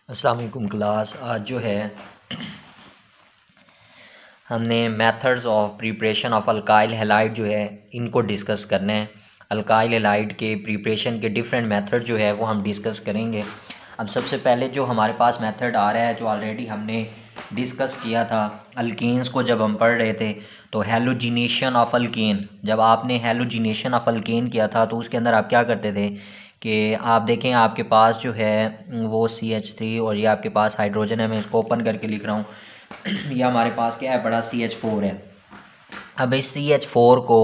अस्सलाम वालेकुम क्लास। आज जो है हमने methods of preparation of alkyl halide जो है इनको डिस्कस करना है। अल्काइल हैलाइड के प्रिपरेशन के डिफरेंट मेथड जो है वो हम डिस्कस करेंगे। अब सबसे पहले जो हमारे पास मेथड आ रहा है जो ऑलरेडी हमने डिस्कस किया था अल्केन्स को जब हम पढ़ रहे थे, तो हैलोजिनेशन ऑफ अल्केन, जब आपने हैलोजिनेशन ऑफ अल्केन किया था तो उसके अंदर आप क्या करते थे कि आप देखें आपके पास जो है वो CH3 और ये आपके पास हाइड्रोजन है। मैं इसको ओपन करके लिख रहा हूँ। ये हमारे पास क्या है, बड़ा CH4 है। अब इस CH4 को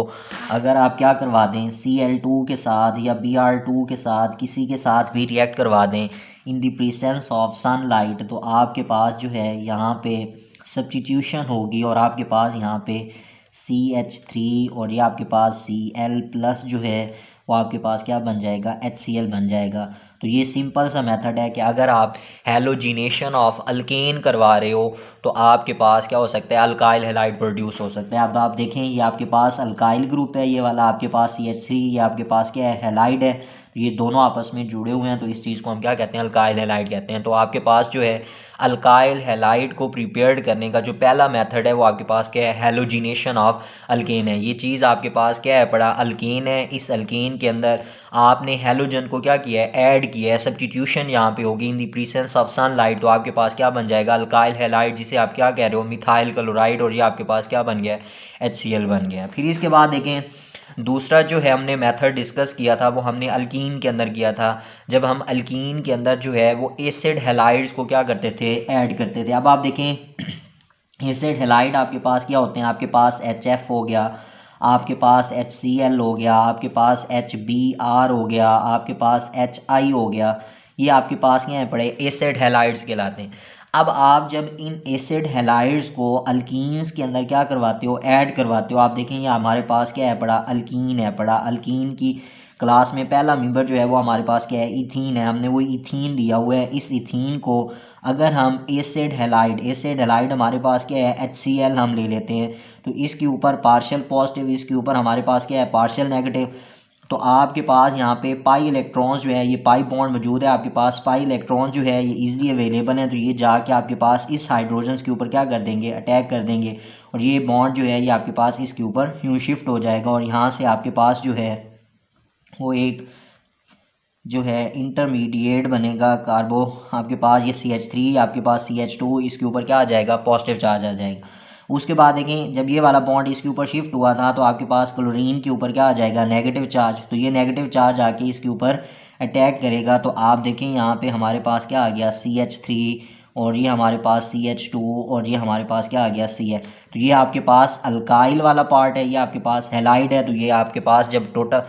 अगर आप क्या करवा दें Cl2 के साथ या Br2 के साथ किसी के साथ भी रिएक्ट करवा दें in the presence of sunlight, तो आपके पास जो है यहाँ पे सब्स्टिट्यूशन होगी और आपके पास यहाँ पे CH3 और ये आपके पास Cl प्लस जो है वो आपके पास क्या बन जाएगा, HCl बन जाएगा। तो ये सिंपल सा मेथड है कि अगर आप हैलोजिनेशन ऑफ अल्केन करवा रहे हो तो आपके पास क्या हो सकता है, अल्काइल हैलाइड प्रोड्यूस हो सकता है। अब आप देखें ये आपके पास अल्काइल ग्रुप है, ये वाला आपके पास CH3, ये आपके पास क्या है, हैलाइड है। तो ये दोनों आपस में जुड़े हुए हैं, तो इस चीज़ को हम क्या कहते हैं, अल्काइल हैलाइड कहते हैं। तो आपके पास जो है अल्काइल हैलाइड को प्रिपेयर करने का जो पहला मेथड है वो आपके पास क्या है, हैलोजिनेशन ऑफ अल्केन है। ये चीज़ आपके पास क्या है, पड़ा अल्केन है। इस अल्केन के अंदर आपने हैलोजन को क्या किया है, ऐड किया है। सब्स्टिट्यूशन यहाँ पे होगी in the presence of sunlight, तो आपके पास क्या बन जाएगा, अल्काइल हैलाइड, जिसे आप क्या कह रहे हो, मिथाइल क्लोराइड, और ये आपके पास क्या बन गया, HCl बन गया। फिर इसके बाद देखें दूसरा जो है हमने मेथड डिस्कस किया था वो हमने अल्कीन के अंदर किया था। जब हम अल्कीन के अंदर जो है वो एसिड हैलाइड्स को क्या करते थे, ऐड करते थे। अब आप देखें एसिड हैलाइड आपके पास क्या होते हैं, आपके पास HF हो गया, आपके पास HCl हो गया, आपके पास HBr हो गया, आपके पास HI हो गया। ये आपके पास क्या है पड़े, एसिड हैलाइड्स कहलाते हैं। अब आप जब इन एसिड हैलाइड्स को अल्कीन्स के अंदर क्या करवाते हो, ऐड करवाते हो, आप देखें ये हमारे पास क्या है पड़ा, अल्कीन है पड़ा। अल्कीन की क्लास में पहला मेंबर जो है वो हमारे पास क्या है, इथीन है। हमने वो इथीन लिया हुआ है। इस इथीन को अगर हम एसिड हैलाइड हमारे पास क्या है, HCl हम ले लेते हैं, तो इसके ऊपर पार्शियल पॉजिटिव, इसके ऊपर हमारे पास क्या है, पार्शियल नेगेटिव। तो आपके पास यहाँ पे पाई इलेक्ट्रॉन्स जो है, ये पाई बॉन्ड मौजूद है आपके पास। पाई इलेक्ट्रॉन जो है ये इजीली अवेलेबल है, तो ये जाके आपके पास इस हाइड्रोजन के ऊपर क्या कर देंगे, अटैक कर देंगे, और ये बॉन्ड जो है ये आपके पास इसके ऊपर यूँ शिफ्ट हो जाएगा, और यहाँ से आपके पास जो है वो एक जो है इंटरमीडिएट बनेगा कार्बो। आपके पास ये CH3, आपके पास CH2, इसके ऊपर क्या आ जाएगा, पॉजिटिव चार्ज आ जाएगा। उसके बाद देखें जब ये वाला बॉन्ड इसके ऊपर शिफ्ट हुआ था तो आपके पास क्लोरीन के ऊपर क्या आ जाएगा, नेगेटिव चार्ज। तो ये नेगेटिव चार्ज आके इसके ऊपर अटैक करेगा। तो आप देखें यहाँ पे हमारे पास क्या आ गया, CH3, और ये हमारे पास CH2, और ये हमारे पास क्या आ गया, Cl। तो ये आपके पास अल्काइल वाला पार्ट है, ये आपके पास हैलाइड है। तो ये आपके पास जब टोटल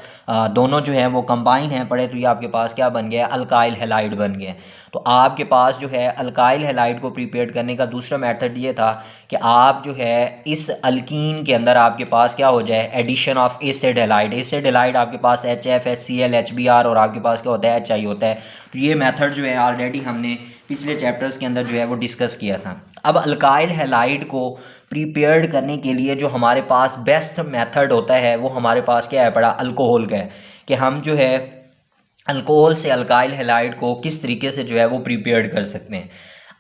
दोनों जो है वो कंबाइन हैं पड़े, तो ये आपके पास क्या बन गया, अल्काइल हैलाइड बन गया। तो आपके पास जो है अल्काइल हैलाइड को प्रिपेयर करने का दूसरा मेथड ये था कि आप जो है इस अल्कीन के अंदर आपके पास क्या हो जाए, addition of acid halide. Acid halide आपके पास HF, HCl, HBr, और आपके पास क्या होता है, HI होता है। तो ये मेथड जो है ऑलरेडी हमने पिछले चैप्टर्स के अंदर जो है वो डिस्कस किया था। अब अल्काइल हैलाइड को प्रिपेयर्ड करने के लिए जो हमारे पास बेस्ट मेथड होता है वो हमारे पास क्या है पड़ा, अल्कोहल का है, कि हम जो है अल्कोहल से अल्काइल हैलाइड को किस तरीके से जो है वो प्रिपेयर्ड कर सकते हैं।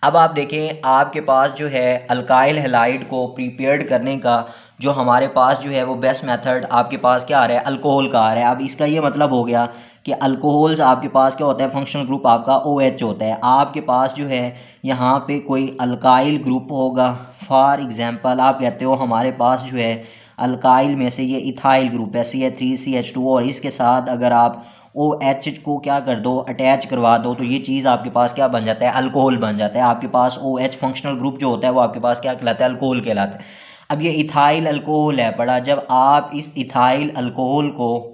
अब आप देखें आपके पास जो है अल्काइल हैलाइड को प्रिपेयर्ड करने का जो हमारे पास जो है वो बेस्ट मेथड आपके पास क्या आ रहा है, अल्कोहल का आ रहा है। अब इसका ये मतलब हो गया कि अल्कोहल्स आपके पास क्या होता है, फंक्शनल ग्रुप आपका OH होता है। आपके पास जो है यहाँ पे कोई अल्काइल ग्रुप होगा, फॉर एग्जांपल आप कहते हो हमारे पास जो है अल्काइल में से ये इथाइल ग्रुप है, CH3 CH2, और इसके साथ अगर आप OH को क्या कर दो, अटैच करवा दो, तो ये चीज़ आपके पास क्या बन जाता है, अल्कोहल बन जाता है। आपके पास OH फंक्शनल ग्रुप जो होता है वो आपके पास क्या कहलाता है, अल्कोहल कहलाता है। अब ये इथाइल अल्कोहल है पड़ा, जब आप इस इथाइल अल्कोहल को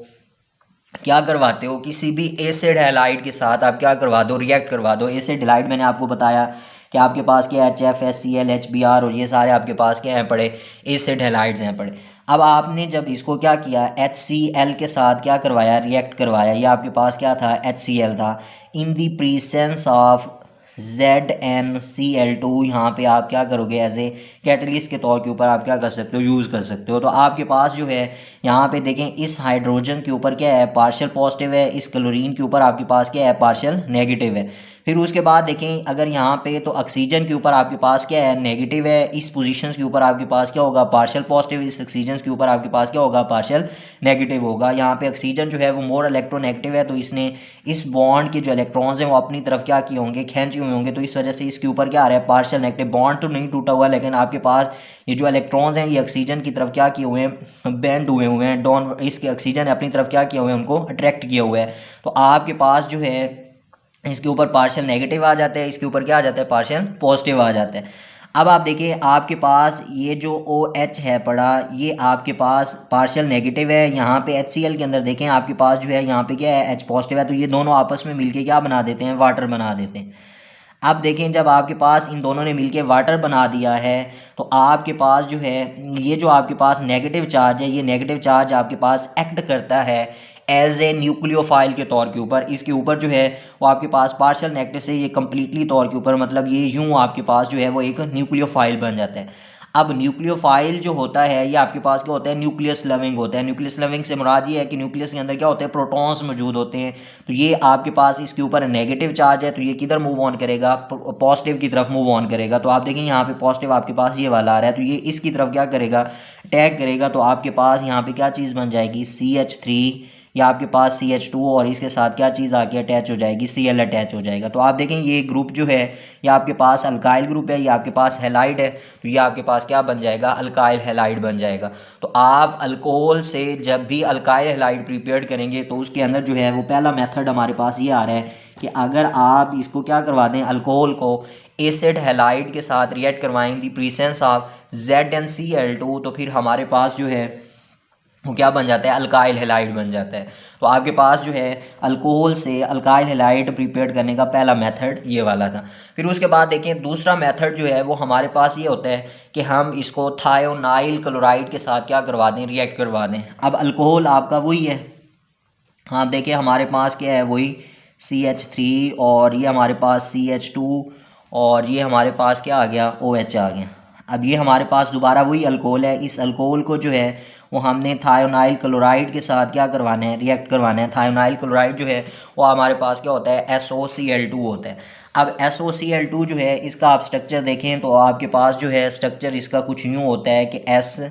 क्या करवाते हो, किसी भी एसिड हैलाइड के साथ आप क्या करवा दो, रिएक्ट करवा दो। एसिड हैलाइड मैंने आपको बताया कि आपके पास क्या HF, HCl, HBr, और ये सारे आपके पास क्या हैं पड़े, एसिड हैलाइड्स हैं पड़े। अब आपने जब इसको क्या किया, HCl के साथ क्या करवाया, रिएक्ट करवाया, ये आपके पास क्या था, HCl था। इन दी प्रेजेंस ऑफ ZnCl2, यहाँ पे आप क्या करोगे, एज ए कैटलिस्ट के तौर के ऊपर आप क्या कर सकते हो, यूज़ कर सकते हो। तो आपके पास जो है यहाँ पे देखें इस हाइड्रोजन के ऊपर क्या है, पार्शियल पॉजिटिव है, इस क्लोरीन के ऊपर आपके पास क्या है, पार्शियल नेगेटिव है। फिर उसके बाद देखें अगर यहाँ पे तो ऑक्सीजन के ऊपर आपके पास क्या है, नेगेटिव है, इस पोजीशन के ऊपर आपके पास क्या होगा, पार्शियल पॉजिटिव, इस ऑक्सीजन के ऊपर आपके पास क्या होगा, पार्शियल नेगेटिव होगा। यहाँ पे ऑक्सीजन जो है वो मोर इलेक्ट्रोनेगेटिव है, तो इसने इस बॉन्ड के जो इलेक्ट्रॉन्स हैं वो अपनी तरफ क्या किए होंगे, खींचे हुए होंगे, तो इस वजह से इसके ऊपर क्या आ रहा है, पार्शियल नेगेटिव। बॉन्ड तो नहीं टूटा हुआ, लेकिन आपके पास ये जो इलेक्ट्रॉन्स हैं ये ऑक्सीजन की तरफ क्या किए हुए हैं, बेंड हुए हैं, डाउन, इसके ऑक्सीजन अपनी तरफ क्या किए हुए हैं, उनको अट्रैक्ट किए हुए हैं। तो आपके पास जो है इसके ऊपर पार्शियल नेगेटिव आ जाता है, इसके ऊपर क्या आ जाता है, पार्शियल पॉजिटिव आ जाता है। अब आप देखिए आपके पास ये जो OH है पड़ा, ये आपके पास पार्शियल नेगेटिव है। यहाँ पे HCl के अंदर देखें आपके पास जो है यहाँ पे क्या है, H पॉजिटिव है, तो ये दोनों आपस में मिलके क्या बना देते हैं, वाटर बना देते हैं। अब देखें जब आपके पास इन दोनों ने मिलके वाटर बना दिया है, तो आपके पास जो है ये जो आपके पास नेगेटिव चार्ज है, ये नेगेटिव चार्ज आपके पास एक्ट करता है एज ए न्यूक्लियोफाइल के तौर के ऊपर। इसके ऊपर जो है वो आपके पास पार्शियल नेगेटिव से ये कम्प्लीटली तौर के ऊपर, मतलब ये यूं आपके पास जो है वो एक न्यूक्लियोफाइल बन जाता है। अब न्यूक्लियोफाइल जो होता है ये आपके पास क्या होता है, न्यूक्लियस लविंग होता है। न्यूक्लियस लविंग से मुराद ये है कि न्यूक्लियस के अंदर क्या होते हैं, प्रोटॉन्स मौजूद होते हैं। तो ये आपके पास इसके ऊपर नेगेटिव चार्ज है, तो ये किधर मूव ऑन करेगा, पॉजिटिव की तरफ मूव ऑन करेगा। तो आप देखें यहाँ पे पॉजिटिव आपके पास ये वाला आ रहा है, तो ये इसकी तरफ क्या करेगा, अटैक करेगा। तो आपके पास यहाँ पे क्या चीज़ बन जाएगी, CH3, या आपके पास CH2, और इसके साथ क्या चीज़ आके अटैच हो जाएगी, Cl अटैच हो जाएगा। तो आप देखें ये ग्रुप जो है ये आपके पास अल्काइल ग्रुप है, ये आपके पास हैलाइड है, तो ये आपके पास क्या बन जाएगा, अल्काइल हैलाइड बन जाएगा। तो आप अल्कोहल से जब भी अल्काइल हैलाइड प्रिपेयर करेंगे तो उसके अंदर जो है वो पहला मेथड हमारे पास ये आ रहा है कि अगर आप इसको क्या करवा दें, अल्कोहल को एसिड हैलाइड के साथ रिएक्ट करवाएं दी प्रेजेंस ऑफ ZnCl2, तो फिर हमारे पास जो है वो क्या बन जाता है, अल्काइल हैलाइड बन जाता है। तो आपके पास जो है अल्कोहल से अल्काइल हैलाइड प्रिपेयर करने का पहला मेथड ये वाला था। फिर उसके बाद देखें दूसरा मेथड जो है वो हमारे पास ये होता है कि हम इसको थायोनाइल क्लोराइड के साथ क्या करवा दें, रिएक्ट करवा दें। अब अल्कोहल आपका वही है, हाँ देखिए हमारे पास क्या है, वही CH3, और ये हमारे पास CH2, और ये हमारे पास क्या आ गया, OH आ गया। अब ये हमारे पास दोबारा वही अल्कोहल है। इस अल्कोहल को जो है वो हमने थायोनाइल क्लोराइड के साथ क्या करवाना है, रिएक्ट करवाना है। थायोनाइल क्लोराइड जो है वो हमारे पास क्या होता है, SOCl2 होता है। अब SOCl2 जो है इसका आप स्ट्रक्चर देखें तो आपके पास जो है स्ट्रक्चर इसका कुछ यूँ होता है कि S,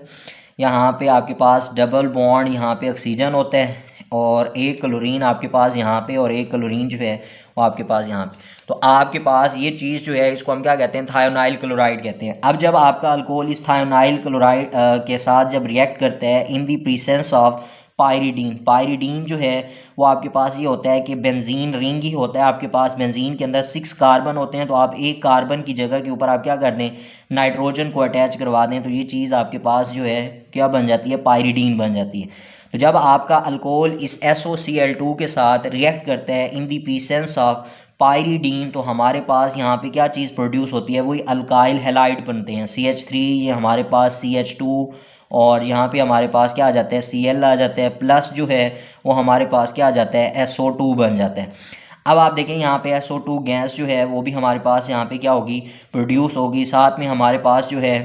यहाँ पे आपके पास डबल बॉन्ड, यहाँ पे ऑक्सीजन होता है, और एक क्लोरीन आपके पास यहाँ पे, और एक क्लोरीन जो है वो आपके पास यहाँ पे। तो आपके पास ये चीज़ जो है इसको हम क्या कहते हैं, थायोनाइल क्लोराइड कहते हैं। अब जब आपका अल्कोहल इस थायोनाइल क्लोराइड के साथ जब रिएक्ट करता है in the presence of pyridine, pyridine जो है वो आपके पास ये होता है कि बेंजीन रिंग ही होता है। आपके पास बेंजीन के अंदर 6 कार्बन होते हैं, तो आप एक कार्बन की जगह के ऊपर आप क्या कर दें, नाइट्रोजन को अटैच करवा दें, तो ये चीज़ आपके पास जो है क्या बन जाती है, पायरीडीन बन जाती है। तो जब आपका अल्कोहल इस SOCl2 के साथ रिएक्ट करता है in the presence of pyridine, तो हमारे पास यहाँ पे क्या चीज़ प्रोड्यूस होती है, वही अल्काइल हैलाइड बनते हैं। CH3, ये हमारे पास CH2, और यहाँ पे हमारे पास क्या आ जाता है, Cl आ जाता है, प्लस जो है वो हमारे पास क्या आ जाता है, SO2 बन जाता है। अब आप देखें यहाँ पे SO2 गैस जो है वो भी हमारे पास यहाँ पे क्या होगी, प्रोड्यूस होगी। साथ में हमारे पास जो है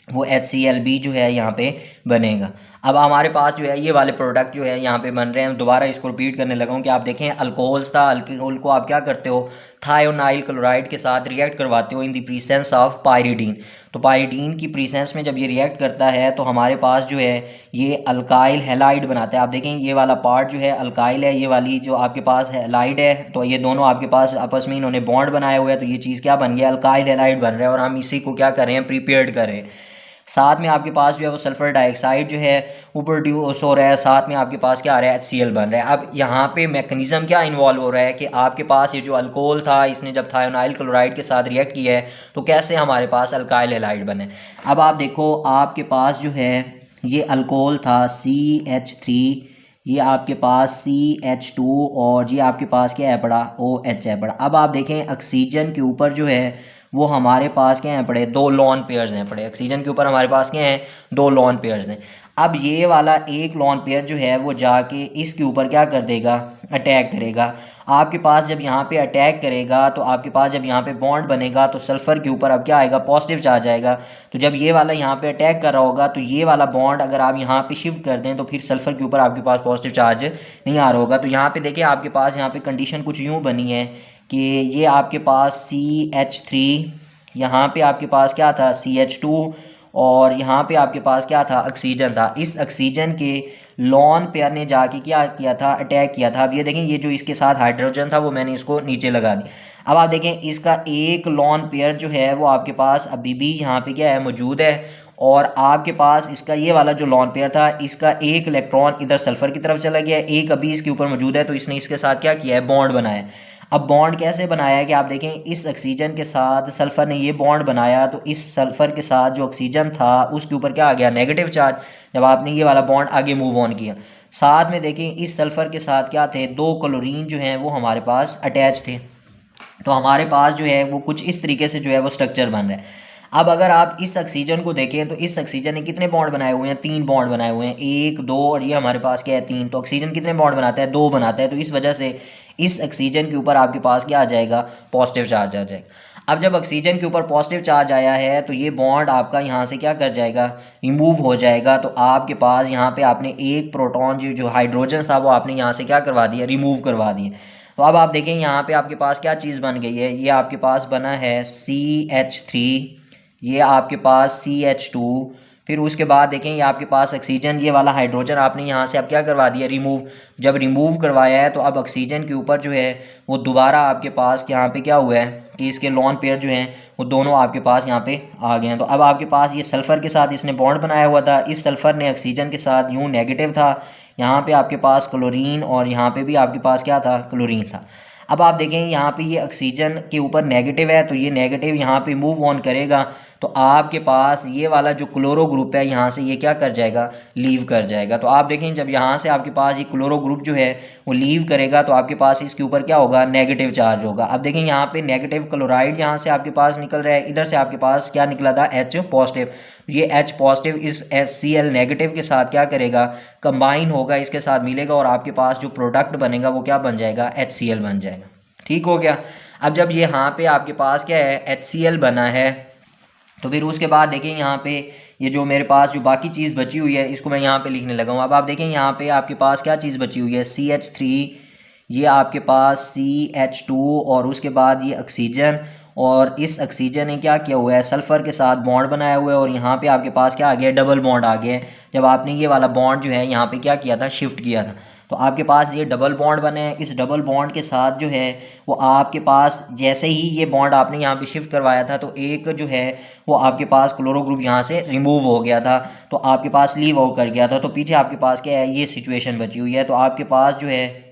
वो HCl भी जो है यहाँ पे बनेगा। अब हमारे पास जो है ये वाले प्रोडक्ट जो है यहाँ पे बन रहे हैं। दोबारा इसको रिपीट करने लगा हूँ कि आप देखें अल्कोहल्स था, अल्कोहल को आप क्या करते हो, थायोनाइल क्लोराइड के साथ रिएक्ट करवाते हो इन दी प्रेजेंस ऑफ पायरीडीन। तो पायरीडीन की प्रेजेंस में जब ये रिएक्ट करता है तो हमारे पास जो है ये अल्काइल हैलाइड बनाता है। आप देखें ये वाला पार्ट जो है अल्काइल है, ये वाली जो आपके पास हैलाइड है, तो ये दोनों आपके पास आपस में इन्होंने बॉन्ड बनाए हुए हैं, तो ये चीज़ क्या बन गया, अल्काइल हैलाइड बन रहा है, और हम इसी को क्या कर रहे हैं, प्रिपेयर्ड कर रहे हैं। साथ में आपके पास जो है वो सल्फर डाइऑक्साइड जो है वो प्रोड्यूस हो रहा है, साथ में आपके पास क्या आ रहा है, HCl बन रहा है। अब यहाँ पे मैकेनिज्म क्या इन्वॉल्व हो रहा है कि आपके पास ये जो अल्कोहल था इसने जब थायोनाइल क्लोराइड के साथ रिएक्ट किया है तो कैसे हमारे पास अल्काइल हैलाइड बने। अब आप देखो आपके पास जो है ये अल्कोहल था CH3, ये आपके पास CH2, और ये आपके पास क्या है पड़ा, OH है पड़ा। अब आप देखें ऑक्सीजन के ऊपर जो है वो हमारे पास क्या हैं पड़े, 2 लॉन पेयर्स हैं पड़े। ऑक्सीजन के ऊपर हमारे पास क्या हैं, 2 लॉन पेयर्स हैं। अब ये वाला एक लॉन पेयर जो है वो जाके इसके ऊपर क्या कर देगा, अटैक करेगा। आपके पास जब यहाँ पे अटैक करेगा तो आपके पास जब यहाँ पे बॉन्ड बनेगा तो सल्फर के ऊपर अब क्या आएगा, पॉजिटिव चार्ज आएगा। तो जब ये वाला यहाँ पे अटैक कर रहा होगा तो ये वाला बॉन्ड अगर आप यहाँ पे शिफ्ट कर दें तो फिर सल्फर के ऊपर आपके पास पॉजिटिव चार्ज नहीं आ रहा होगा। तो यहाँ पे देखिए आपके पास यहाँ पे कंडीशन कुछ यूँ बनी है कि ये आपके पास CH3, यहाँ पे आपके पास क्या था CH2, और यहाँ पे आपके पास क्या था ऑक्सीजन था। इस ऑक्सीजन के लॉन पेयर ने जाके क्या किया था, अटैक किया था। अब ये देखें, ये जो इसके साथ हाइड्रोजन था वो मैंने इसको नीचे लगा दिया। अब आप देखें इसका एक लॉन पेयर जो है वो आपके पास अभी भी यहाँ पे क्या है मौजूद है, और आपके पास इसका ये वाला जो लॉन पेयर था इसका एक इलेक्ट्रॉन इधर सल्फर की तरफ चला गया, एक अभी इसके ऊपर मौजूद है, तो इसने इसके साथ क्या किया है, बॉन्ड बनाया। अब बॉन्ड कैसे बनाया है कि आप देखें इस ऑक्सीजन के साथ सल्फर ने ये बॉन्ड बनाया, तो इस सल्फर के साथ जो ऑक्सीजन था उसके ऊपर क्या आ गया, नेगेटिव चार्ज, जब आपने ये वाला बॉन्ड आगे मूव ऑन किया। साथ में देखें इस सल्फर के साथ क्या थे, 2 क्लोरीन जो हैं वो हमारे पास अटैच थे। तो हमारे पास जो है वो कुछ इस तरीके से जो है वो स्ट्रक्चर बन रहा है। अब अगर आप इस ऑक्सीजन को देखें तो इस ऑक्सीजन ने कितने बॉन्ड बनाए हुए हैं, 3 बॉन्ड बनाए हुए हैं, 1 2 और ये हमारे पास क्या है 3। तो ऑक्सीजन कितने बॉन्ड बनाता है, 2 बनाता है। तो इस वजह से इस ऑक्सीजन के ऊपर आपके पास क्या आ जाएगा, पॉजिटिव चार्ज आ जाएगा। अब जब ऑक्सीजन के ऊपर पॉजिटिव चार्ज आया है तो ये बॉन्ड आपका यहाँ से क्या कर जाएगा, रिमूव हो जाएगा। तो आपके पास यहाँ पे आपने एक प्रोटॉन जो हाइड्रोजन था वो आपने यहाँ से क्या करवा दिया, रिमूव करवा दिया। तो अब आप देखें यहाँ पे आपके पास क्या चीज़ बन गई है, ये आपके पास बना है CH3, ये आपके पास CH2, फिर उसके बाद देखें ये आपके पास ऑक्सीजन, ये वाला हाइड्रोजन आपने यहाँ से अब क्या करवा दिया, रिमूव। जब रिमूव करवाया है तो अब ऑक्सीजन के ऊपर जो है वो दोबारा आपके पास यहाँ पे क्या हुआ है कि इसके लॉन पेयर जो हैं वो दोनों आपके पास यहाँ पे आ गए हैं। तो अब आपके पास ये सल्फ़र के साथ इसने बॉन्ड बनाया हुआ था, इस सल्फ़र ने ऑक्सीजन के साथ यूँ नेगेटिव था, यहाँ पे आपके पास क्लोरीन और यहाँ पे भी आपके पास क्या था, क्लोरीन था। अब आप देखें यहाँ पे ये ऑक्सीजन के ऊपर नेगेटिव है, तो ये नेगेटिव यहाँ पे मूव ऑन करेगा, तो आपके पास ये वाला जो क्लोरो ग्रुप है यहाँ से ये क्या कर जाएगा, लीव कर जाएगा। तो आप देखें जब यहाँ से आपके पास ये क्लोरो ग्रुप जो है वो लीव करेगा तो आपके पास इसके ऊपर क्या होगा, नेगेटिव चार्ज होगा। अब देखें यहाँ पे नेगेटिव क्लोराइड यहाँ से आपके पास निकल रहा है, इधर से आपके पास क्या निकला था, H पॉजिटिव। ये H पॉजिटिव इस Cl नेगेटिव के साथ क्या करेगा, कंबाइन होगा, इसके साथ मिलेगा, और आपके पास जो प्रोडक्ट बनेगा वो क्या बन जाएगा, HCl बन जाएगा। ठीक हो गया। अब जब ये यहाँ पे आपके पास क्या है, HCl बना है, तो फिर उसके बाद देखें यहाँ पे ये जो मेरे पास जो बाकी चीज़ बची हुई है इसको मैं यहाँ पे लिखने लगा हूँ। अब आप देखें यहाँ पे आपके पास क्या चीज़ बची हुई है, CH3, ये आपके पास CH2, और उसके बाद ये ऑक्सीजन, और इस ऑक्सीजन ने क्या किया हुआ है, सल्फ़र के साथ बॉन्ड बनाया हुआ है, और यहाँ पे आपके पास क्या आ गया, डबल बॉन्ड आ गया। जब आपने ये वाला बॉन्ड जो है यहाँ पे क्या किया था, शिफ्ट किया था, तो आपके पास ये डबल बॉन्ड बने हैं। इस डबल बॉन्ड के साथ जो है वो आपके पास जैसे ही ये बॉन्ड आपने यहाँ पे शिफ्ट करवाया था तो एक जो है वो आपके पास क्लोरो ग्रुप यहाँ से रिमूव हो गया था, तो आपके पास लीव आउट कर गया था। तो पीछे आपके पास क्या है, ये सिचुएशन बची हुई है। तो आपके पास जो है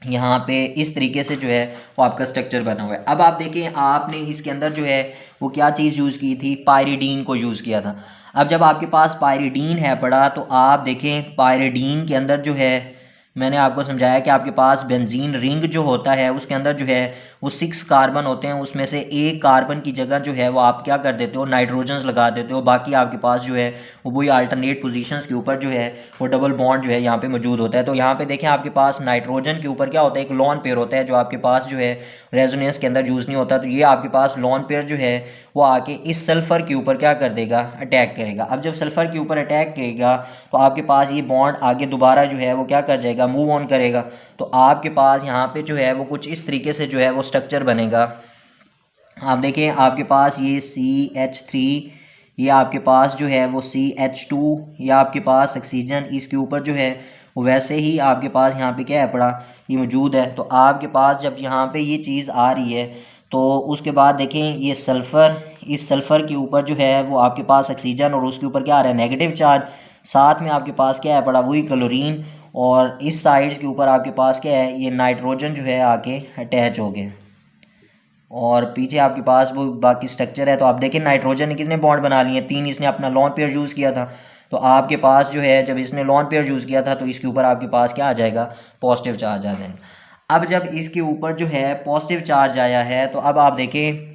यहाँ पे इस तरीके से जो है वो आपका स्ट्रक्चर बना हुआ है। अब आप देखें आपने इसके अंदर जो है वो क्या चीज़ यूज़ की थी, पायरिडीन को यूज़ किया था। अब जब आपके पास पायरिडीन है पड़ा, तो आप देखें पायरिडीन के अंदर जो है मैंने आपको समझाया कि आपके पास बेंजीन रिंग जो होता है उसके अंदर जो है वो 6 कार्बन होते हैं, उसमें से एक कार्बन की जगह जो है वो आप क्या कर देते हो, नाइट्रोजन्स लगा देते हो। बाकी आपके पास जो है वो वही अल्टरनेट पोजीशंस के ऊपर जो है वो डबल बॉन्ड जो है यहाँ पे मौजूद होता है। तो यहाँ पे देखें आपके पास नाइट्रोजन के ऊपर क्या होता है, एक लॉन पेयर होता है जो आपके पास जो है रेजोनेंस के अंदर यूज़ नहीं होता। तो ये आपके पास लॉन पेयर जो है वो आके इस सल्फ़र के ऊपर क्या कर देगा, अटैक करेगा। अब जब सल्फ़र के ऊपर अटैक करेगा तो आपके पास ये बॉन्ड आगे दोबारा जो है वो क्या कर जाएगा, मूव ऑन करेगा। तो आपके पास यहाँ पे जो है वो कुछ इस तरीके से जो है वो स्ट्रक्चर बनेगा। आप देखें आपके पास ये CH3, ये आपके पास जो है वो CH2, ये आपके पास ऑक्सीजन, इसके ऊपर जो है वो वैसे ही आपके पास यहाँ पे क्या है पड़ा, ये मौजूद है। तो आपके पास जब यहाँ पे ये चीज़ आ रही है तो उसके बाद देखें ये सल्फ़र, इस सल्फ़र के ऊपर जो है वो आपके पास ऑक्सीजन, और उसके ऊपर क्या आ रहा है, नेगेटिव चार्ज। साथ में आपके पास क्या है पड़ा, वही क्लोरीन, और इस साइड के ऊपर आपके पास क्या है, ये नाइट्रोजन जो है आके अटैच हो गए, और पीछे आपके पास वो बाकी स्ट्रक्चर है। तो आप देखें नाइट्रोजन ने कितने बॉन्ड बना लिए, 3, इसने अपना लॉन पेयर यूज़ किया था। तो आपके पास जो है जब इसने लॉन पेयर यूज़ किया था तो इसके ऊपर आपके पास क्या आ जाएगा, पॉजिटिव चार्ज आ जाएगा। अब जब इसके ऊपर जो है पॉजिटिव चार्ज आया है तो अब आप देखें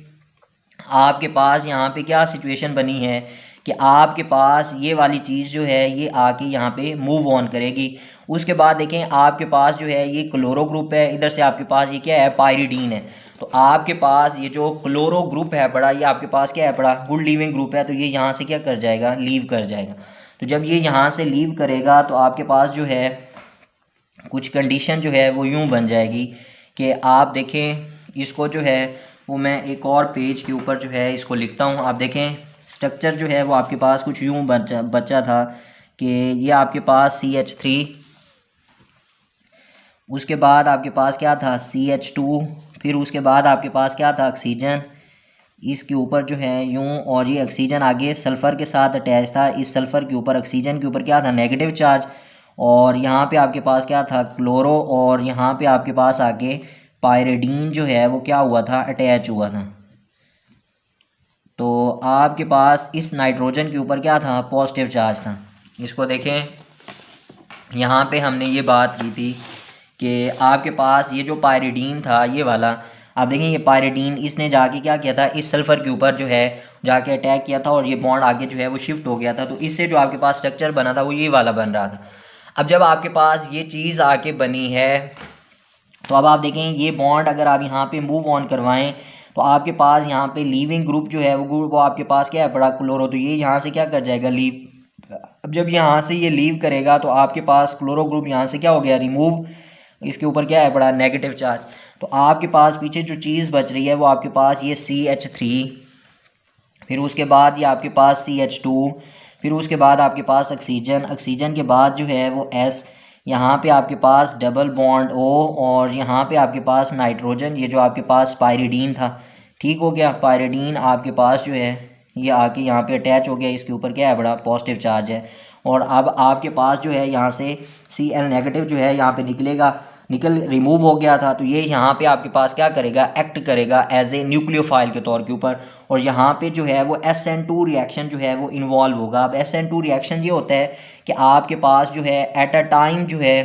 आपके पास यहाँ पे क्या सिचुएशन बनी है कि आपके पास ये वाली चीज़ जो है ये आके यहाँ पे मूव ऑन करेगी। उसके बाद देखें आपके पास जो है ये क्लोरो ग्रुप है, इधर से आपके पास ये क्या है, पायरिडीन है। तो आपके पास ये जो क्लोरो ग्रुप है बड़ा, ये आपके पास क्या है बड़ा, गुड लीविंग ग्रुप है। तो ये यहाँ से क्या कर जाएगा, लीव कर जाएगा। तो जब ये यहाँ से लीव करेगा तो आपके पास जो है कुछ कंडीशन जो है वो यूँ बन जाएगी कि आप देखें इसको जो है वो मैं एक और पेज के ऊपर जो है इसको लिखता हूँ। आप देखें स्ट्रक्चर जो है वो आपके पास कुछ यूँ बचा था कि ये आपके पास CH3, उसके बाद आपके पास क्या था CH2, फिर उसके बाद आपके पास क्या था ऑक्सीजन, इसके ऊपर जो है यूं, और ये ऑक्सीजन आगे सल्फ़र के साथ अटैच था। इस सल्फ़र के ऊपर ऑक्सीजन के ऊपर क्या था नेगेटिव चार्ज, और यहाँ पे आपके पास क्या था क्लोरो, और यहाँ पे आपके पास आगे पायरिडीन जो है वो क्या हुआ था अटैच हुआ था। तो आपके पास इस नाइट्रोजन के ऊपर क्या था पॉजिटिव चार्ज था। इसको देखें यहाँ पे हमने ये बात की थी कि आपके पास ये जो पायरिडीन था ये वाला, आप देखें ये पायरिडीन इसने जाके क्या किया था इस सल्फ़र के ऊपर जो है जाके अटैक किया था, और ये बॉन्ड आगे जो है वो शिफ्ट हो गया था। तो इससे जो आपके पास स्ट्रक्चर बना था वो ये वाला बन रहा था। अब जब आपके पास ये चीज़ आके बनी है तो अब आप देखें ये बॉन्ड अगर आप यहाँ पे मूव ऑन करवाएं तो आपके पास यहाँ पे लीविंग ग्रुप जो है वो आपके पास क्या है बड़ा क्लोरो, तो ये यहाँ से क्या कर जाएगा लीव। अब जब यहाँ से ये लीव करेगा तो आपके पास क्लोरो ग्रुप यहाँ से क्या हो गया रिमूव, इसके ऊपर क्या है बड़ा नेगेटिव चार्ज। तो आपके पास पीछे जो चीज़ बच रही है वो आपके पास ये CH3, फिर उसके बाद ये आपके पास CH2, फिर उसके बाद आपके पास ऑक्सीजन, ऑक्सीजन के बाद जो है वो S, यहाँ पे आपके पास डबल बॉन्ड O, और यहाँ पे आपके पास नाइट्रोजन, ये जो आपके पास पायरिडीन था, ठीक हो गया। पायरिडीन आपके पास जो है ये आके यहाँ पे अटैच हो गया, इसके ऊपर क्या है बड़ा पॉजिटिव चार्ज है। और अब आपके पास जो है यहाँ से Cl नेगेटिव जो है यहाँ पे निकल रिमूव हो गया था, तो ये यहाँ पे आपके पास क्या करेगा एक्ट करेगा एज ए न्यूक्लियोफाइल के तौर के ऊपर, और यहाँ पे जो है वो SN2 रिएक्शन जो है वो इन्वॉल्व होगा। अब SN2 रिएक्शन ये होता है कि आपके पास जो है एट अ टाइम जो है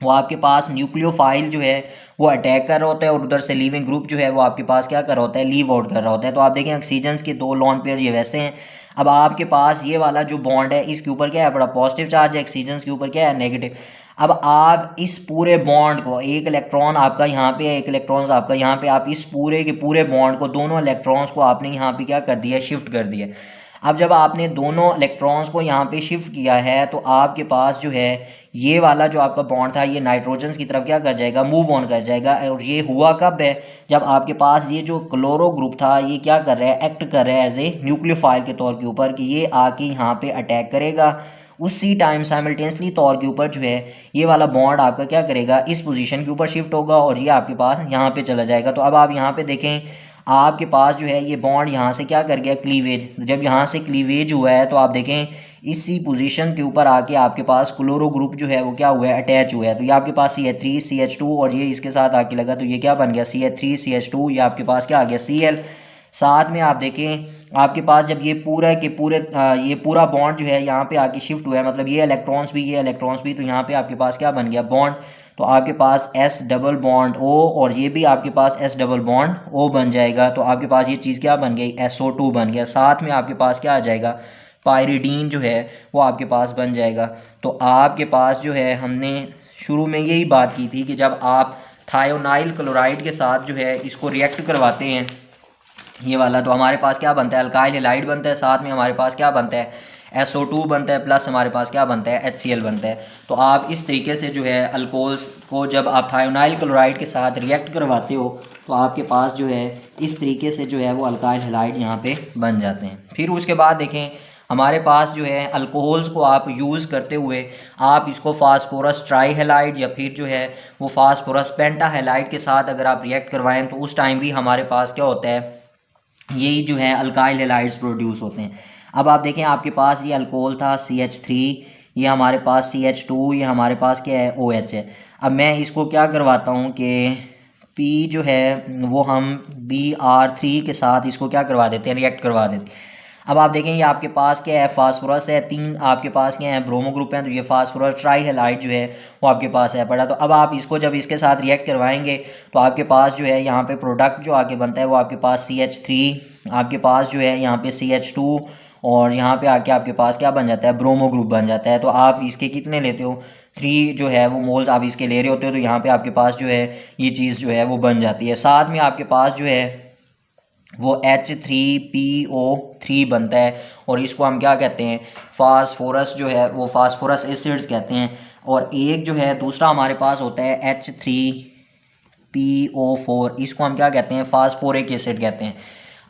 वो आपके पास न्यूक्लियोफाइल जो है वो अटैक कर रहा होता है, और उधर से लीविंग ग्रुप जो है वो आपके पास क्या कर रहा होता है लीव आउट कर रहा होता है। तो आप देखें ऑक्सीजन के 2 लॉन पेयर ये वैसे हैं। अब आपके पास ये वाला जो बॉन्ड है इसके ऊपर क्या है बड़ा पॉजिटिव चार्ज है, ऑक्सीजन के ऊपर क्या है नेगेटिव। अब आप इस पूरे बॉन्ड को, एक इलेक्ट्रॉन आपका यहाँ पे है, एक इलेक्ट्रॉन आपका यहाँ पे, आप इस पूरे के पूरे बॉन्ड को, दोनों इलेक्ट्रॉन्स को आपने यहाँ पे क्या कर दिया शिफ्ट कर दिया। अब जब आपने दोनों इलेक्ट्रॉन्स को यहाँ पे शिफ्ट किया है तो आपके पास जो है ये वाला जो आपका बॉन्ड था ये नाइट्रोजन की तरफ क्या कर जाएगा मूव ऑन कर जाएगा। और ये हुआ कब है जब आपके पास ये जो क्लोरो ग्रुप था ये क्या कर रहा है एक्ट कर रहा है एज ए न्यूक्लियोफाइल के तौर के ऊपर कि ये आके यहाँ पे अटैक करेगा। उसी टाइम साइमल्टेनियसली तौर के ऊपर जो है ये वाला बॉन्ड आपका क्या करेगा इस पोजीशन के ऊपर शिफ्ट होगा और ये आपके पास यहाँ पे चला जाएगा। तो अब आप यहाँ पे देखें आपके पास जो है ये बॉन्ड यहाँ से क्या कर गया क्लीवेज। जब यहाँ से क्लीवेज हुआ है तो आप देखें इसी पोजीशन के ऊपर आके आपके पास क्लोरो ग्रुप जो है वो क्या हुआ है अटैच हुआ है। तो ये आपके पास CH3 CH2 और ये इसके साथ आके लगा तो ये क्या बन गया CH3 CH2, ये आपके पास क्या आ गया Cl। साथ में आप देखें आपके पास जब ये पूरा के पूरे ये पूरा बॉन्ड जो है यहाँ पे आके शिफ्ट हुआ है, मतलब ये इलेक्ट्रॉन्स भी, तो यहाँ पे आपके पास क्या बन गया बॉन्ड। तो आपके पास S डबल बॉन्ड O और ये भी आपके पास S डबल बॉन्ड O बन जाएगा। तो आपके पास ये चीज़ क्या बन गई SO2 बन गया। साथ में आपके पास क्या आ जाएगा पायरिडीन जो है वो आपके पास बन जाएगा। तो आपके पास जो है हमने शुरू में यही बात की थी कि जब आप थायोनाइल क्लोराइड के साथ जो है इसको रिएक्ट करवाते हैं ये वाला, तो हमारे पास क्या बनता है अल्काइल हैलाइड बनता है, साथ में हमारे पास क्या बनता है SO2 बनता है, प्लस हमारे पास क्या बनता है HCl बनता है। तो आप इस तरीके से जो है अल्कोहल्स को जब आप थायोनाइल क्लोराइड के साथ रिएक्ट करवाते हो तो आपके पास जो है इस तरीके से जो है वो अल्काइल हैलाइड यहाँ पे बन जाते हैं। फिर उसके बाद देखें हमारे पास जो है अल्कोहल्स को आप यूज़ करते हुए आप इसको फास्फोरस ट्राई हैलाइड या फिर जो है वो फास्फोरस पेंटा हैलाइड के साथ अगर आप रिएक्ट करवाएं तो उस टाइम भी हमारे पास क्या होता है यही जो है अल्काइल हैलाइड्स प्रोड्यूस होते हैं। अब आप देखें आपके पास ये अल्कोहल था CH3, ये हमारे पास CH2, ये हमारे पास क्या है OH है। अब मैं इसको क्या करवाता हूँ कि P जो है वो हम Br3 के साथ इसको क्या करवा देते हैं रिएक्ट करवा देते हैं। अब आप देखें ये आपके पास क्या है फास्फोरस है, 3 आपके पास क्या है ब्रोमो ग्रुप हैं, तो ये फास्फोरस ट्राई हैलाइड जो है वो आपके पास है पड़ा। तो अब आप इसको जब इसके साथ रिएक्ट करवाएंगे तो आपके पास जो है यहाँ पे प्रोडक्ट जो आगे बनता है वो आपके पास CH3, आपके पास जो है यहाँ पे CH2 और यहाँ पे आके आपके पास क्या बन जाता है ब्रोमो ग्रुप बन जाता है। तो आप इसके कितने लेते हो 3 जो है वो मोल्स आप इसके ले रहे होते हो, तो यहाँ पे आपके पास जो है ये चीज़ जो है वो बन जाती है। साथ में आपके पास जो है वो H3PO3 बनता है और इसको हम क्या कहते हैं फास्फोरस जो है वो फास्फोरस एसिड्स कहते हैं। और एक जो है दूसरा हमारे पास होता है 3PO4, इसको हम क्या कहते हैं, फास्फोरिक एसिड कहते हैं।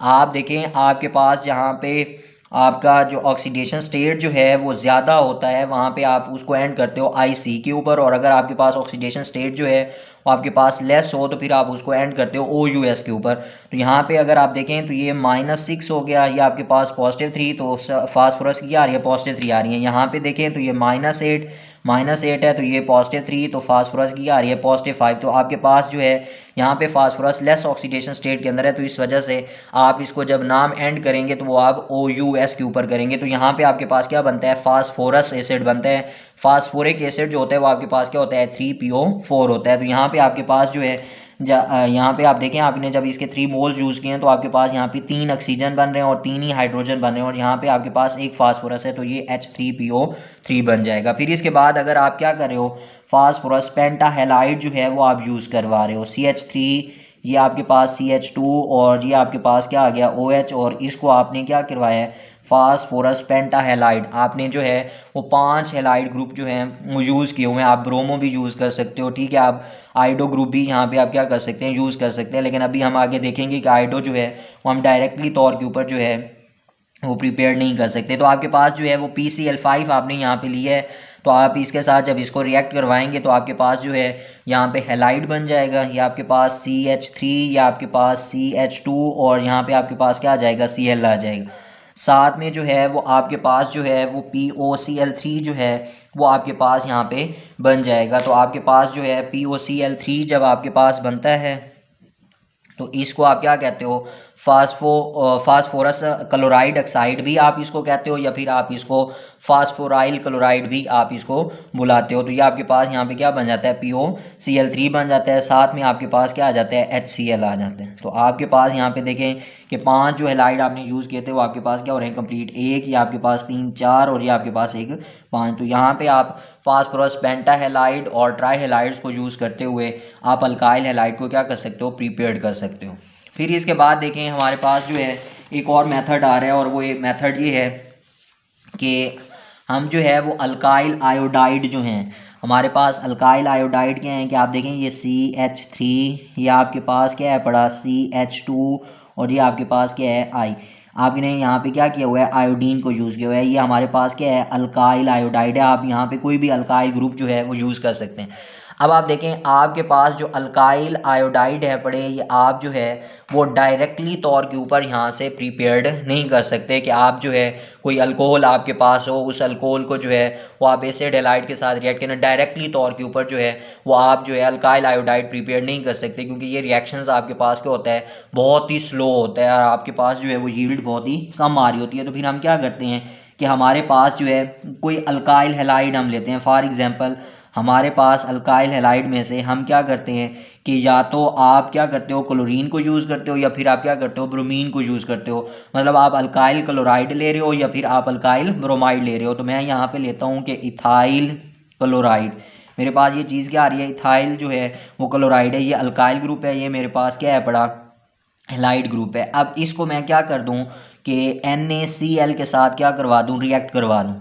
आप देखें आपके पास जहाँ पे आपका जो ऑक्सीडेशन स्टेट जो है वो ज़्यादा होता है वहाँ पे आप उसको एंड करते हो IC के ऊपर, और अगर आपके पास ऑक्सीडेशन स्टेट जो है वो आपके पास लेस हो तो फिर आप उसको एंड करते हो OUS के ऊपर। तो यहाँ पे अगर आप देखें तो ये -6 हो गया, ये आपके पास +3, तो फास्फोरस की आ रही है +3 आ रही है। यहाँ पे देखें तो ये -8 है, तो ये +3, तो फास्फोरस की आ रही है +5। तो आपके पास जो है यहाँ पे फास्फोरस लेस ऑक्सीडेशन स्टेट के अंदर है, तो इस वजह से आप इसको जब नाम एंड करेंगे तो वो आप OUS के ऊपर करेंगे। तो यहाँ पे आपके पास क्या बनता है, फास्फोरस एसिड बनता है। फास्फोरिक एसिड जो होता है वो आपके पास क्या होता है, 3PO4 होता है। तो यहाँ पे आपके पास जो है यहाँ पे आप देखें आपने जब इसके 3 मोल्स यूज़ किए हैं तो आपके पास यहाँ पे 3 ऑक्सीजन बन रहे हैं और 3 ही हाइड्रोजन बन रहे हैं, और यहाँ पे आपके पास एक फास्फोरस है, तो ये H3PO3 बन जाएगा। फिर इसके बाद अगर आप क्या कर रहे हो, फास्फोरस पेंटाहेलाइड जो है वो आप यूज़ करवा रहे हो, CH3, ये आपके पास CH2, और ये आपके पास क्या आ गया OH, और इसको आपने क्या करवाया है, फास्फोरस पेंटाहेलाइड। आपने जो है वो 5 हेलाइड ग्रुप जो हैं वो यूज़ किए हुए हैं। आप ब्रोमो भी यूज़ कर सकते हो, ठीक है, आप आइडो ग्रुप भी यहाँ पे आप क्या कर सकते हैं, यूज़ कर सकते हैं। लेकिन अभी हम आगे देखेंगे कि आइडो जो है वो हम डायरेक्टली तौर के ऊपर जो है वो प्रिपेयर नहीं कर सकते। तो आपके पास जो है वो PCl5 आपने यहाँ पे लिया है, तो आप इसके साथ जब इसको रिएक्ट करवाएंगे तो आपके पास जो है यहाँ पे हेलाइड बन जाएगा, ये आपके पास CH3, या आपके पास CH2, और यहाँ पे आपके पास क्या आ जाएगा, Cl आ जाएगा। साथ में जो है वो आपके पास जो है वो POCl3 जो है वो आपके पास यहाँ पे बन जाएगा। तो आपके पास जो है POCl3 जब आपके पास बनता है तो इसको आप क्या कहते हो, फास्फोरस क्लोराइड ऑक्साइड भी आप इसको कहते हो, या फिर आप इसको फास्फोराइल क्लोराइड भी आप इसको बुलाते हो। तो ये आपके पास यहाँ पे क्या बन जाता है, POCl3 बन जाता है, साथ में आपके पास क्या आ जाता है, HCl आ जाते हैं। तो आपके पास यहाँ पे देखें कि 5 जो हेलाइड आपने यूज़ किए थे वो आपके पास क्या हो रहे हैं, कंप्लीट। एक, ये आपके पास 3, 4, और ये आपके पास एक 5। तो यहाँ पे आप फास्फोरस पेंटाहेलाइड और ट्राईहेलाइड्स को यूज़ करते हुए आप अल्काइल हेलाइड को क्या कर सकते हो, प्रीपेयर कर सकते हो। फिर इसके बाद देखें हमारे पास जो है एक और मेथड आ रहा है, और वो एक मेथड ये है कि हम जो है वो अल्काइल आयोडाइड जो हैं, हमारे पास अल्काइल आयोडाइड क्या हैं कि आप देखें ये CH3, ये आपके पास क्या है पड़ा CH2, और ये आपके पास क्या है I। आपने यहाँ पे क्या किया हुआ है, आयोडीन को यूज़ किया हुआ है। ये हमारे पास क्या है, अल्काइल आयोडाइड है। आप यहाँ पे कोई भी अल्काइल ग्रुप जो है वो यूज़ कर सकते हैं। अब आप देखें आपके पास जो अल्काइल आयोडाइड है पड़े, ये आप जो है वो डायरेक्टली तौर के ऊपर यहाँ से प्रिपेयर्ड नहीं कर सकते कि आप जो है कोई अल्कोहल आपके पास हो, उस अल्कोहल को जो है वो आप एसिड हेलाइड के साथ रिएक्ट करना, डायरेक्टली तौर के ऊपर जो है वो आप जो है अल्काइल आयोडाइड प्रिपेयर नहीं कर सकते, क्योंकि ये रिएक्शंस आपके पास क्या होता है, बहुत ही स्लो होता है, और आपके पास जो है वो यील्ड बहुत ही कम आ रही होती है। तो फिर हम क्या करते हैं कि हमारे पास जो है कोई अल्काइल हेलाइड हम लेते हैं। फॉर एग्जांपल हमारे पास अल्काइल हेलाइड में से हम क्या करते हैं कि या तो आप क्या करते हो, क्लोरीन को यूज़ करते हो, या फिर आप क्या करते हो, ब्रोमीन को यूज़ करते हो। मतलब आप अल्काइल क्लोराइड ले रहे हो या फिर आप अल्काइल ब्रोमाइड ले रहे हो। तो मैं यहाँ पे लेता हूँ कि इथाइल क्लोराइड, मेरे पास ये चीज़ क्या आ रही है, इथाइल जो है वो क्लोराइड है, ये अल्काइल ग्रुप है, ये मेरे पास क्या है पड़ा, हेलाइड ग्रुप है। अब इसको मैं क्या कर दूँ कि NaCl के साथ क्या करवा दूँ, रिएक्ट करवा दूँ।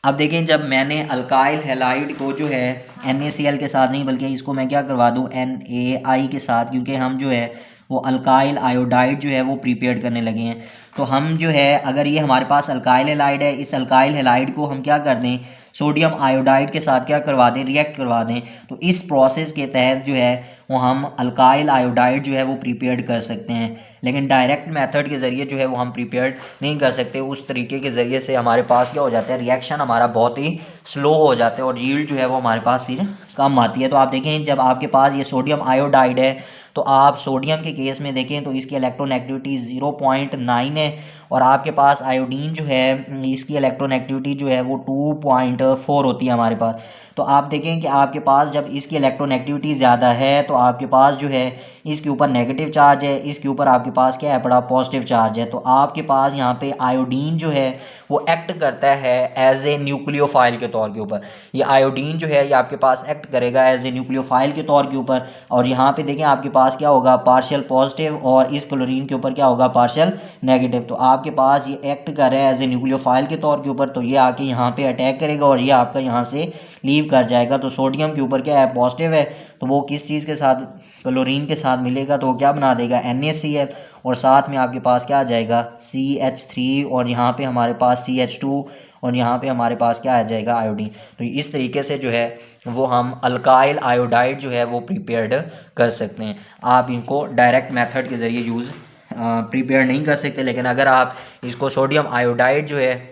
अब देखें जब मैंने अल्काइल हेलाइड को जो है NaCl के साथ नहीं बल्कि इसको मैं क्या करवा दूं NaI के साथ, क्योंकि हम जो है वो अल्काइल आयोडाइड जो है वो प्रिपेयर करने लगे हैं। तो हम जो है अगर ये हमारे पास अल्काइल हेलाइड है, इस अल्काइल हेलाइड को हम क्या कर दें, सोडियम आयोडाइड के साथ क्या करवा दें, रिएक्ट करवा दें। तो इस प्रोसेस के तहत जो है वो हम अल्काइल आयोडाइड जो है वो प्रिपेयर कर सकते हैं। लेकिन डायरेक्ट मेथड के ज़रिए जो है वो हम प्रिपेयर नहीं कर सकते। उस तरीके के ज़रिए से हमारे पास क्या हो जाता है, रिएक्शन हमारा बहुत ही स्लो हो जाता है और यील्ड जो है वो हमारे पास फिर कम आती है। तो आप देखें जब आपके पास ये सोडियम आयोडाइड है तो आप सोडियम के केस में देखें तो इसकी इलेक्ट्रोनेगेटिविटी 0.9 है, और आपके पास आयोडीन जो है इसकी इलेक्ट्रोनेगेटिविटी जो है वो 2.4 होती है हमारे पास। तो आप देखें कि आपके पास जब इसकी इलेक्ट्रोनेगेटिविटी ज़्यादा है तो आपके पास जो है इसके ऊपर नेगेटिव चार्ज है, इसके ऊपर आपके पास क्या है पड़ा, पॉजिटिव चार्ज है। तो आपके पास यहाँ पे आयोडीन जो है वो एक्ट करता है एज ए न्यूक्लियोफाइल के तौर के ऊपर। ये आयोडीन जो है ये आपके पास एक्ट करेगा एज ए न्यूक्लियोफाइल के तौर के ऊपर, और यहाँ पे देखें आपके पास क्या होगा, पार्शियल पॉजिटिव, और इस क्लोरीन के ऊपर क्या होगा, पार्शियल नेगेटिव। तो आपके पास ये एक्ट कर रहा है एज ए न्यूक्लियोफाइल के तौर के ऊपर, तो ये आके यहाँ पे अटैक करेगा और ये आपका यहाँ से लीव कर जाएगा। तो सोडियम के ऊपर क्या है, पॉजिटिव है, तो वो किस चीज़ के साथ, क्लोरीन के साथ मिलेगा, तो वो क्या बना देगा, NaCl, और साथ में आपके पास क्या आ जाएगा, CH3, और यहाँ पे हमारे पास CH2, और यहाँ पे हमारे पास क्या आ जाएगा, आयोडीन। तो इस तरीके से जो है वो हम अल्काइल आयोडाइड जो है वो प्रिपेयर्ड कर सकते हैं। आप इनको डायरेक्ट मेथड के ज़रिए यूज़ प्रिपेयर नहीं कर सकते, लेकिन अगर आप इसको सोडियम आयोडाइड जो है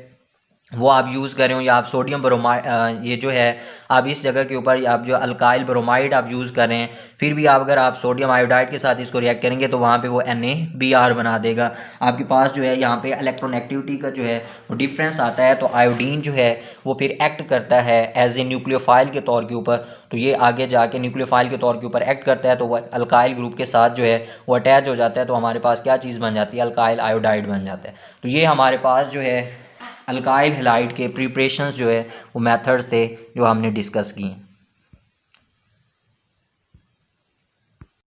वो आप यूज़ करें हो, या आप सोडियम ब्रोमाइड, ये जो है आप इस जगह के ऊपर आप जो अल्काइल ब्रोमाइड आप यूज़ कर रहे हैं, फिर भी आप अगर आप सोडियम आयोडाइड के साथ इसको रिएक्ट करेंगे तो वहाँ पे वो NaBr बना देगा। आपके पास जो है यहाँ पे इलेक्ट्रोनेगेटिविटी का जो है वो डिफरेंस आता है, तो आयोडीन जो है वो फिर एक्ट करता है एज ए न्यूक्लियोफाइल के तौर के ऊपर। तो ये आगे जाके न्यूक्लियोफाइल के तौर के ऊपर एक्ट करता है, तो वह अल्काइल ग्रुप के साथ जो है वो अटैच हो जाता है, तो हमारे पास क्या चीज़ बन जाती है, अल्काइल आयोडाइड बन जाता है। तो ये हमारे पास जो है अल्काइल हैलाइड के प्रिपरेशंस जो है वो मेथड्स थे जो हमने डिस्कस किए।